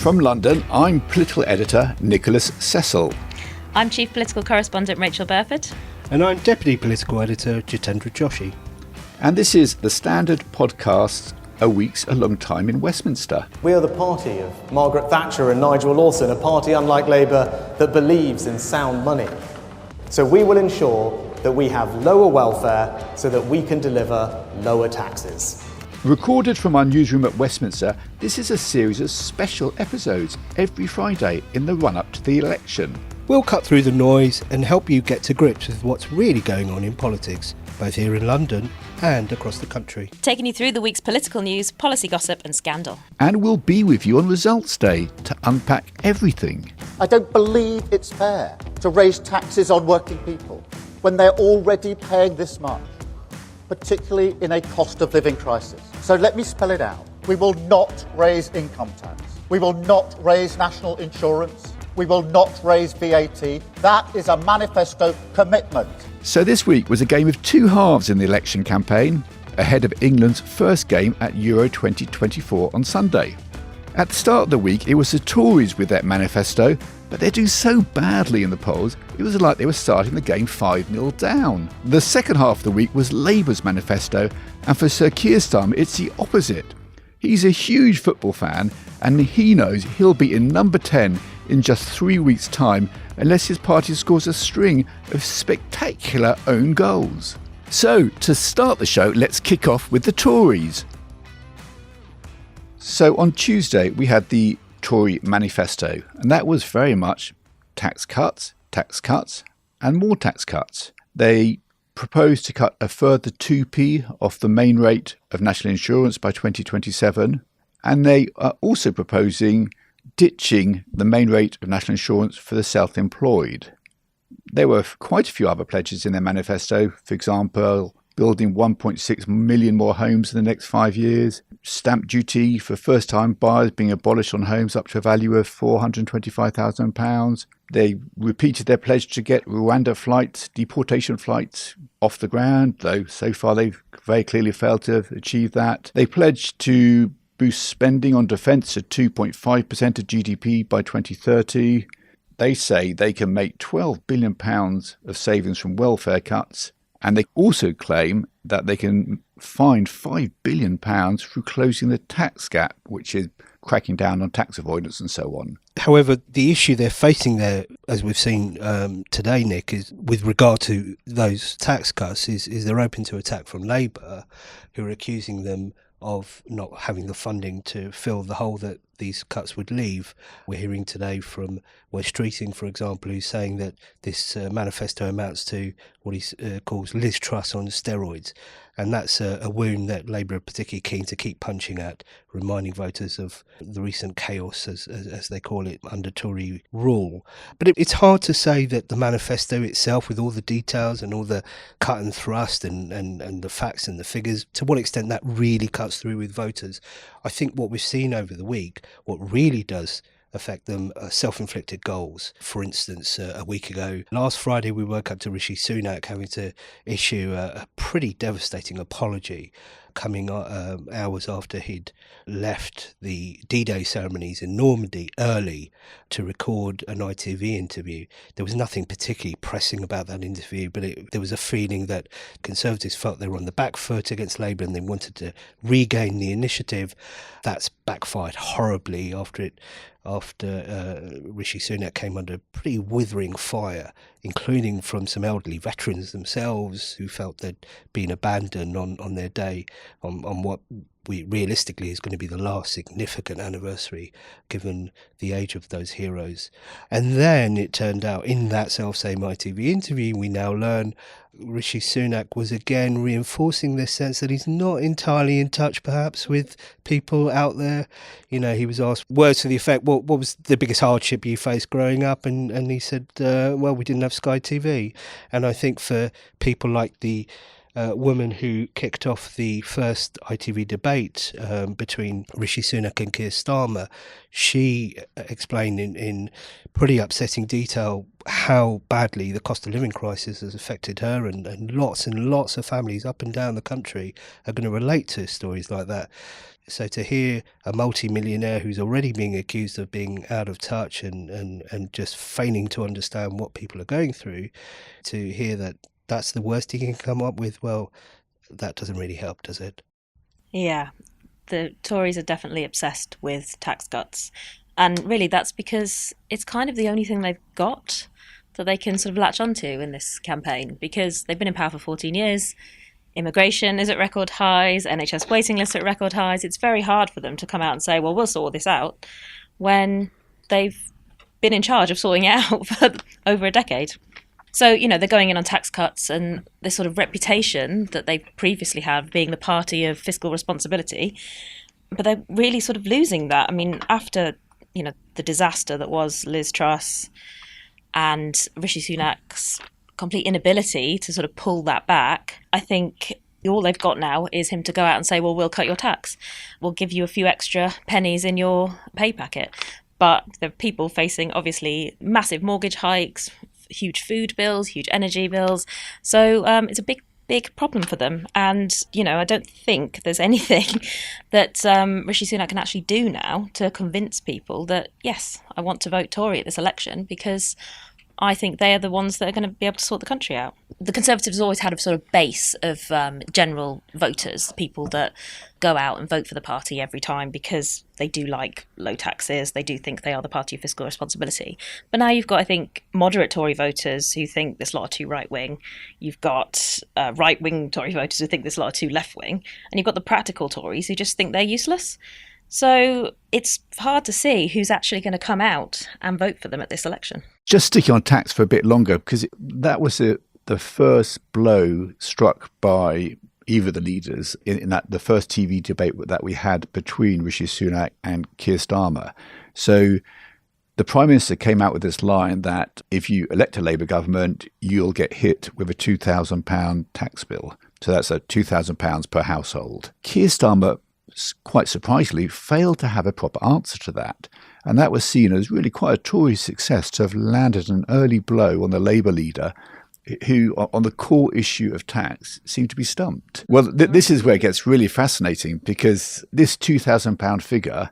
From London, I'm political editor Nicholas Cecil. I'm chief political correspondent Rachael Burford. And I'm deputy political editor Jitendra Joshi. And this is the standard podcast, A Week's a Long Time in Westminster. We are the party of Margaret Thatcher and Nigel Lawson, a party unlike Labour that believes in sound money. So we will ensure that we have lower welfare so that we can deliver lower taxes. Recorded from our newsroom at Westminster, this is a series of special episodes every Friday in the run-up to the election. We'll cut through the noise and help you get to grips with what's really going on in politics, both here in London and across the country. Taking you through the week's political news, policy gossip and scandal. And we'll be with you on Results Day to unpack everything. I don't believe it's fair to raise taxes on working people when they're already paying this much, particularly in a cost of living crisis. So let me spell it out. We will not raise income tax. We will not raise national insurance. We will not raise VAT. That is a manifesto commitment. So this week was a game of two halves in the election campaign, ahead of England's first game at Euro 2024 on Sunday. At the start of the week, it was the Tories with their manifesto, but they do so badly in the polls, it was like they were starting the game 5-0 down. The second half of the week was Labour's manifesto, and for Sir Keir Starmer, it's the opposite. He's a huge football fan, and he knows he'll be in number 10 in just 3 weeks' time unless his party scores a string of spectacular own goals. So, to start the show, let's kick off with the Tories. So on Tuesday, we had the Tory manifesto, and that was very much tax cuts, and more tax cuts. They proposed to cut a further 2p off the main rate of national insurance by 2027, and they are also proposing ditching the main rate of national insurance for the self-employed. There were quite a few other pledges in their manifesto, for example, building 1.6 million more homes in the next 5 years, stamp duty for first-time buyers being abolished on homes up to a value of £425,000. They repeated their pledge to get Rwanda flights, deportation flights, off the ground, though so far they've very clearly failed to achieve that. They pledged to boost spending on defence to 2.5% of GDP by 2030. They say they can make £12 billion of savings from welfare cuts, and they also claim that they can find £5 billion through closing the tax gap, which is cracking down on tax avoidance and so on. However, the issue they're facing there, as we've seen today, Nick, is with regard to those tax cuts, is they're open to attack from Labour, who are accusing them of not having the funding to fill the hole that these cuts would leave. We're hearing today from Wes Streeting, for example, who's saying that this manifesto amounts to what he calls Liz Truss on steroids. And that's a wound that Labour are particularly keen to keep punching at, reminding voters of the recent chaos, as they call it, under Tory rule. But it's hard to say that the manifesto itself, with all the details and all the cut and thrust and the facts and the figures, to what extent that really cuts through with voters. I think what we've seen over the week, what really does affect them are self-inflicted goals. For instance, a week ago, last Friday, we woke up to Rishi Sunak having to issue a pretty devastating apology, coming hours after he'd left the D-Day ceremonies in Normandy early to record an ITV interview. There was nothing particularly pressing about that interview, but there was a feeling that Conservatives felt they were on the back foot against Labour and they wanted to regain the initiative. That's backfired horribly after Rishi Sunak came under pretty withering fire, including from some elderly veterans themselves who felt they'd been abandoned on their day, on what we realistically is going to be the last significant anniversary given the age of those heroes. And then it turned out in that self-same ITV interview, we now learn Rishi Sunak was again reinforcing this sense that he's not entirely in touch perhaps with people out there. You know, he was asked words to the effect, what was the biggest hardship you faced growing up? And he said, well, we didn't have Sky TV. And I think for people like the woman who kicked off the first ITV debate between Rishi Sunak and Keir Starmer, she explained in pretty upsetting detail how badly the cost of living crisis has affected her, and lots of families up and down the country are going to relate to stories like that. So to hear a multi-millionaire who's already being accused of being out of touch and just failing to understand what people are going through, to hear that that's the worst he can come up with, well, that doesn't really help, does it? Yeah, the Tories are definitely obsessed with tax cuts. And really that's because it's kind of the only thing they've got that they can sort of latch onto in this campaign, because they've been in power for 14 years. Immigration is at record highs, NHS waiting lists are at record highs. It's very hard for them to come out and say, well, we'll sort this out, when they've been in charge of sorting it out for over a decade. So, they're going in on tax cuts, and this sort of reputation that they previously had being the party of fiscal responsibility, but they're really sort of losing that. I mean, after, the disaster that was Liz Truss and Rishi Sunak's complete inability to sort of pull that back, I think all they've got now is him to go out and say, well, we'll cut your tax. We'll give you a few extra pennies in your pay packet. But there are people facing, obviously, massive mortgage hikes, huge food bills, huge energy bills. So it's a big problem for them. And, I don't think there's anything that Rishi Sunak can actually do now to convince people that, yes, I want to vote Tory at this election, because I think they are the ones that are going to be able to sort the country out. The Conservatives always had a sort of base of general voters, people that go out and vote for the party every time because they do like low taxes, they do think they are the party of fiscal responsibility. But now you've got, I think, moderate Tory voters who think this lot are too right-wing. You've got right-wing Tory voters who think this lot are too left-wing. And you've got the practical Tories who just think they're useless. So it's hard to see who's actually going to come out and vote for them at this election. Just sticking on tax for a bit longer, because that was the first blow struck by either of the leaders in that the first TV debate that we had between Rishi Sunak and Keir Starmer. So the Prime Minister came out with this line that if you elect a Labour government, you'll get hit with a £2,000 tax bill. So that's £2,000 per household. Keir Starmer, quite surprisingly, failed to have a proper answer to that. And that was seen as really quite a Tory success to have landed an early blow on the Labour leader, who, on the core issue of tax, seemed to be stumped. Well, this is where it gets really fascinating, because this £2,000 figure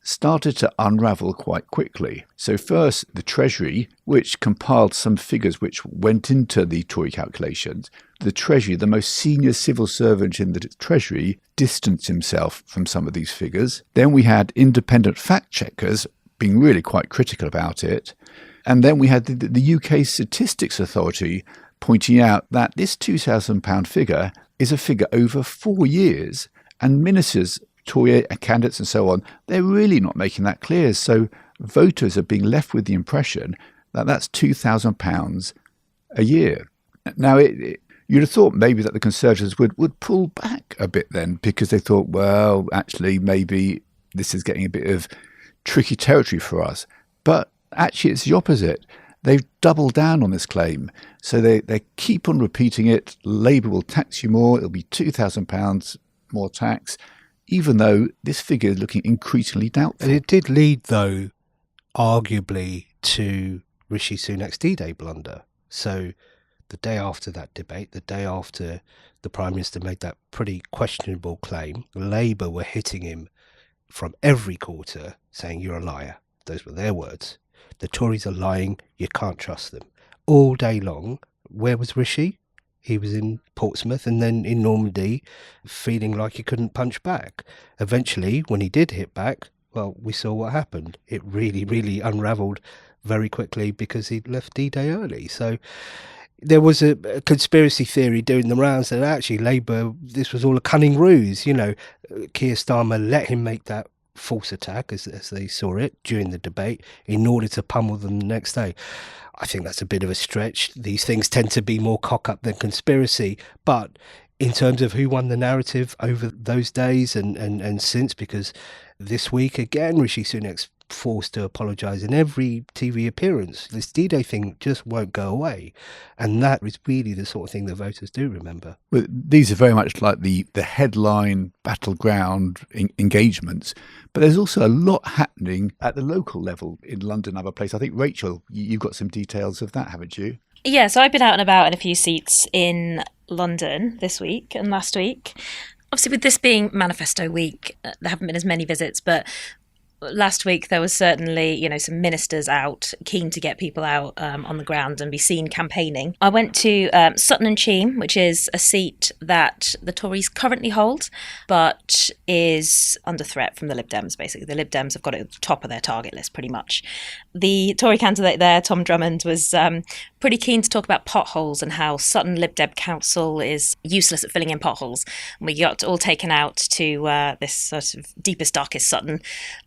started to unravel quite quickly. So first, the Treasury, which compiled some figures which went into the Tory calculations, the Treasury, the most senior civil servant in the Treasury, distanced himself from some of these figures. Then we had independent fact-checkers being really quite critical about it. And then we had the UK Statistics Authority pointing out that this £2,000 figure is a figure over 4 years, and ministers, Tory candidates and so on, they're really not making that clear. So voters are being left with the impression that that's £2,000 a year. Now, you'd have thought maybe that the Conservatives would pull back a bit then, because they thought, well, actually, maybe this is getting a bit of tricky territory for us. But actually, it's the opposite. They've doubled down on this claim. So they keep on repeating it. Labour will tax you more. It'll be £2,000 more tax, even though this figure is looking increasingly doubtful. And it did lead, though, arguably to Rishi Sunak's D-Day blunder. So the day after that debate, the day after the Prime Minister made that pretty questionable claim, Labour were hitting him from every quarter, saying, you're a liar. Those were their words. The Tories are lying, you can't trust them. All day long, where was Rishi? He was in Portsmouth and then in Normandy, feeling like he couldn't punch back. Eventually, when he did hit back, well, we saw what happened. It really, really unravelled very quickly because he'd left D-Day early. So there was a conspiracy theory doing the rounds that actually Labour, this was all a cunning ruse. Keir Starmer let him make that false attack, as they saw it, during the debate in order to pummel them the next day. I think that's a bit of a stretch. These things tend to be more cock-up than conspiracy. But in terms of who won the narrative over those days and since, because this week, again, Rishi Sunak's forced to apologise in every TV appearance. This D-Day thing just won't go away. And that is really the sort of thing that voters do remember. Well, these are very much like the headline battleground engagements, but there's also a lot happening at the local level in London and other places. I think, Rachel, you've got some details of that, haven't you? Yeah, so I've been out and about in a few seats in London this week and last week. Obviously, with this being manifesto week, there haven't been as many visits, but last week there was certainly, some ministers out keen to get people out on the ground and be seen campaigning. I went to Sutton and Cheam, which is a seat that the Tories currently hold, but is under threat from the Lib Dems, basically. The Lib Dems have got it at the top of their target list, pretty much. The Tory candidate there, Tom Drummond, was pretty keen to talk about potholes and how Sutton Lib Dem Council is useless at filling in potholes. And we got all taken out to this sort of deepest, darkest Sutton,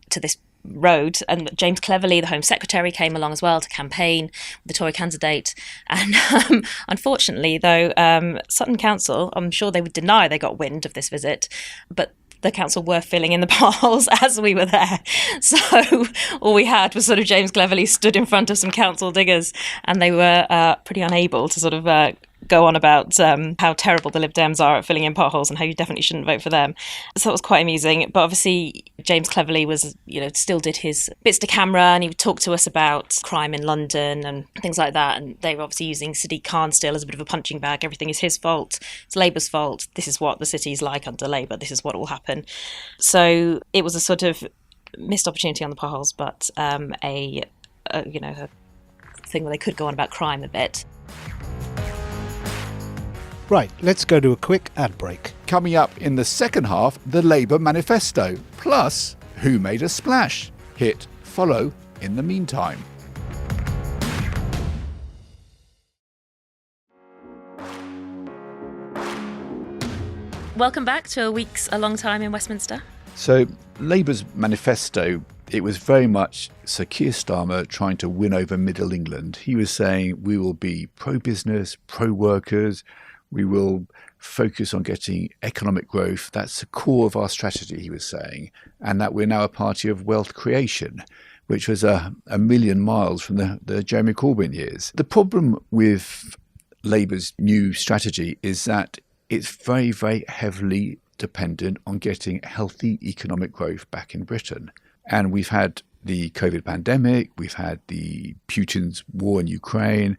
to this road, and James Cleverly, the Home Secretary, came along as well to campaign with the Tory candidate. And unfortunately, though, Sutton Council, I'm sure they would deny they got wind of this visit, but the council were filling in the potholes as we were there. So all we had was sort of James Cleverly stood in front of some council diggers, and they were pretty unable to sort of go on about how terrible the Lib Dems are at filling in potholes and how you definitely shouldn't vote for them. So it was quite amusing. But obviously, James Cleverly was, still did his bits to camera, and he would talk to us about crime in London and things like that. And they were obviously using Sadiq Khan still as a bit of a punching bag. Everything is his fault. It's Labour's fault. This is what the city is like under Labour. This is what will happen. So it was a sort of missed opportunity on the potholes, but a thing where they could go on about crime a bit. Right, let's go to a quick ad break. Coming up in the second half, the Labour manifesto, plus who made a splash. Hit follow in the meantime. Welcome back to a week's A Long Time in Westminster. So Labour's manifesto, it was very much Sir Keir Starmer trying to win over Middle England. He was saying we will be pro-business, pro-workers, we will focus on getting economic growth. That's the core of our strategy, he was saying, and that we're now a party of wealth creation, which was a million miles from the Jeremy Corbyn years. The problem with Labour's new strategy is that it's very, very heavily dependent on getting healthy economic growth back in Britain. And we've had the COVID pandemic, we've had the Putin's war in Ukraine,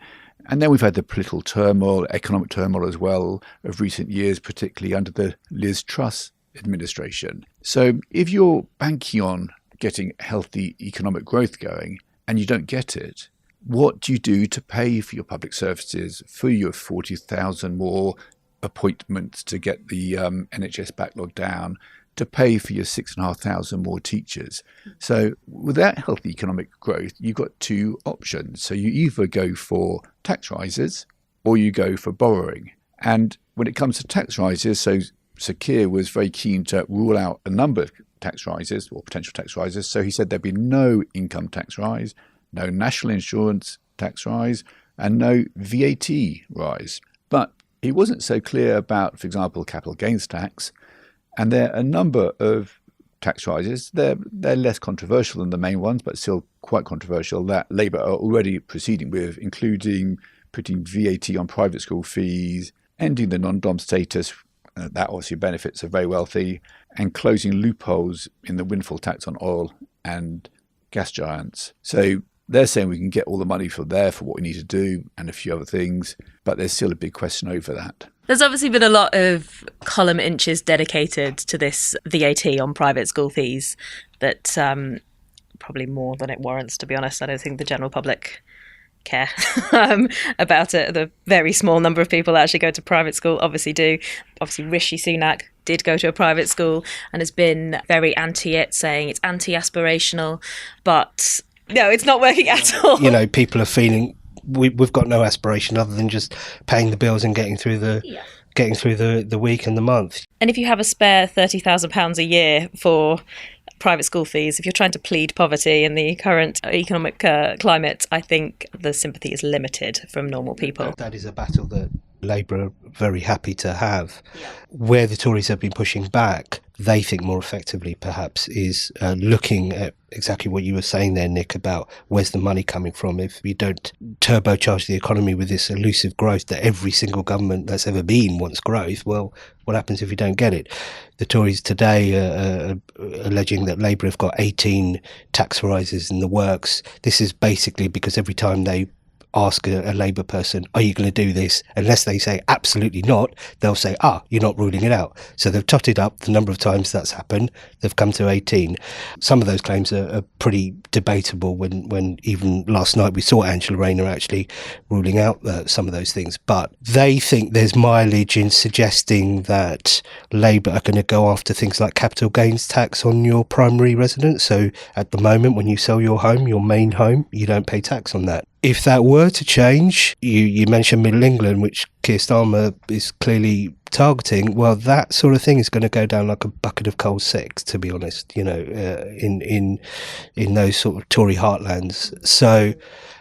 and then we've had the political turmoil, economic turmoil as well of recent years, particularly under the Liz Truss administration. So if you're banking on getting healthy economic growth going and you don't get it, what do you do to pay for your public services, for your 40,000 more appointments to get the NHS backlog down, to pay for your 6,500 more teachers? So without healthy economic growth, you've got two options. So you either go for tax rises or you go for borrowing. And when it comes to tax rises, so Sir Keir was very keen to rule out a number of tax rises or potential tax rises. So he said there'd be no income tax rise, no national insurance tax rise, and no VAT rise. But he wasn't so clear about, for example, capital gains tax. And there are a number of tax rises. They're less controversial than the main ones, but still quite controversial, that Labour are already proceeding with, including putting VAT on private school fees, ending the non-dom status, that obviously benefits the very wealthy, and closing loopholes in the windfall tax on oil and gas giants. So they're saying we can get all the money for what we need to do and a few other things, but there's still a big question over that. There's obviously been a lot of column inches dedicated to this VAT on private school fees that probably more than it warrants, to be honest. I don't think the general public care about it. The very small number of people that actually go to private school obviously do. Obviously, Rishi Sunak did go to a private school and has been very anti it, saying it's anti-aspirational, but no, it's not working at all. People are feeling we've got no aspiration other than just paying the bills and getting through the week and the month. And if you have a spare £30,000 a year for private school fees, if you're trying to plead poverty in the current economic climate, I think the sympathy is limited from normal people. That is a battle that Labour are very happy to have. Where the Tories have been pushing back, they think more effectively perhaps, is looking at exactly what you were saying there, Nick, about where's the money coming from. If we don't turbocharge the economy with this elusive growth that every single government that's ever been wants growth, well, what happens if you don't get it? The Tories today are alleging that Labour have got 18 tax rises in the works. This is basically because every time they ask a Labour person, are you going to do this? Unless they say absolutely not, they'll say, you're not ruling it out. So they've totted up the number of times that's happened. They've come to 18. Some of those claims are pretty debatable when even last night we saw Angela Rayner actually ruling out some of those things. But they think there's mileage in suggesting that Labour are going to go after things like capital gains tax on your primary residence. So at the moment, when you sell your home, your main home, you don't pay tax on that. If that were to change, you mentioned Middle England, which Keir Starmer is clearly targeting. Well, that sort of thing is going to go down like a bucket of coal six, to be honest, in those sort of Tory heartlands. So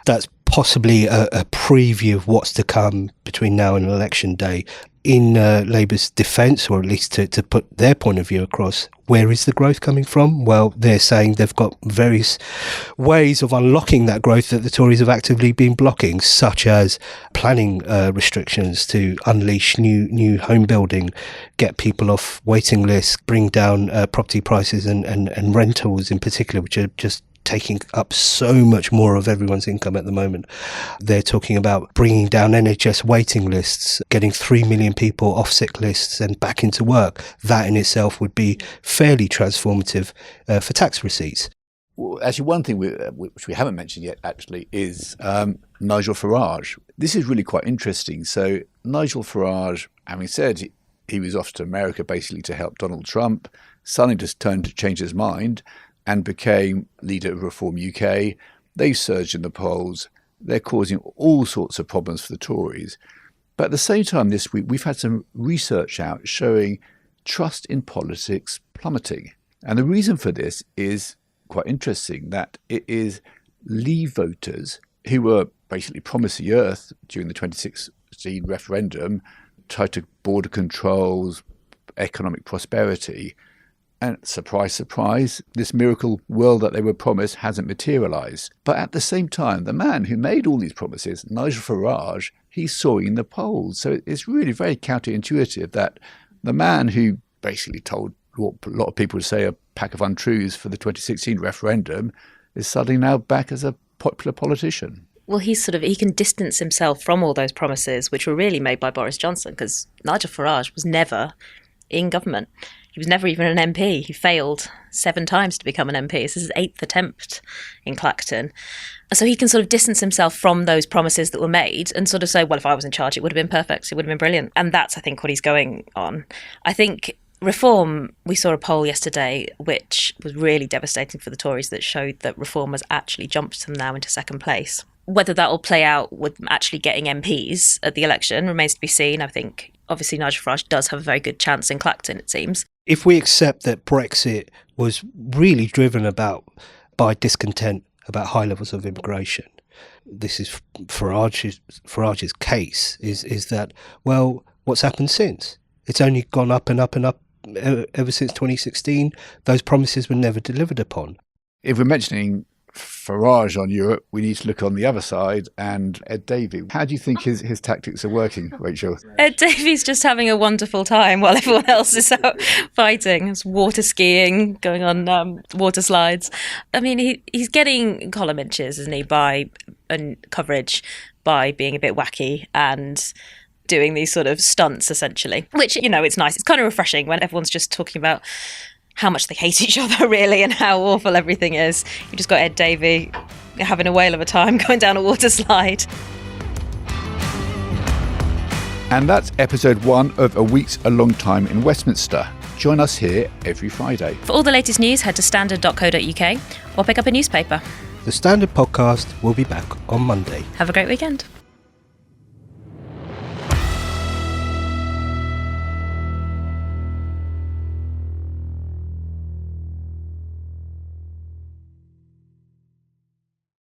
that's possibly a preview of what's to come between now and election day. In Labour's defence, or at least to put their point of view across, where is the growth coming from? Well, they're saying they've got various ways of unlocking that growth that the Tories have actively been blocking, such as planning restrictions to unleash new home building, get people off waiting lists, bring down property prices and rentals in particular, which are just taking up so much more of everyone's income at the moment. They're talking about bringing down NHS waiting lists, getting 3 million people off sick lists and back into work. That in itself would be fairly transformative for tax receipts. Well, actually, one thing which we haven't mentioned yet, actually, is Nigel Farage. This is really quite interesting. So Nigel Farage, having said he was off to America basically to help Donald Trump, suddenly just turned to change his mind and became leader of Reform UK. They've surged in the polls. They're causing all sorts of problems for the Tories. But at the same time this week, we've had some research out showing trust in politics plummeting. And the reason for this is quite interesting, that it is Leave voters who were basically promised the earth during the 2016 referendum, tied to border controls, economic prosperity. And surprise, surprise, this miracle world that they were promised hasn't materialised. But at the same time, the man who made all these promises, Nigel Farage, he's soaring in the polls. So it's really very counterintuitive that the man who basically told what a lot of people would say a pack of untruths for the 2016 referendum is suddenly now back as a popular politician. Well, he can distance himself from all those promises, which were really made by Boris Johnson, because Nigel Farage was never in government. He was never even an MP. He failed 7 times to become an MP. This is his 8th attempt in Clacton. So he can sort of distance himself from those promises that were made and sort of say, well, if I was in charge, it would have been perfect. It would have been brilliant. And that's, I think, what he's going on. I think Reform, we saw a poll yesterday which was really devastating for the Tories that showed that Reform has actually jumped them now into second place. Whether that will play out with actually getting MPs at the election remains to be seen. I think, obviously, Nigel Farage does have a very good chance in Clacton, it seems. If we accept that Brexit was really driven by discontent about high levels of immigration, this is Farage's case, is that, well, what's happened since? It's only gone up and up and up ever since 2016. Those promises were never delivered upon. If we're mentioning Farage on Europe, we need to look on the other side, and Ed Davey. How do you think his tactics are working, Rachel? Ed Davey's just having a wonderful time while everyone else is out fighting. It's water skiing, going on water slides. I mean, he's getting column inches, isn't he, and coverage by being a bit wacky and doing these sort of stunts, essentially, which, it's nice. It's kind of refreshing when everyone's just talking about how much they hate each other, really, and how awful everything is. You just got Ed Davey having a whale of a time going down a water slide. And that's episode 1 of A Week's a Long Time in Westminster. Join us here every Friday. For all the latest news, head to standard.co.uk or pick up a newspaper. The Standard podcast will be back on Monday. Have a great weekend.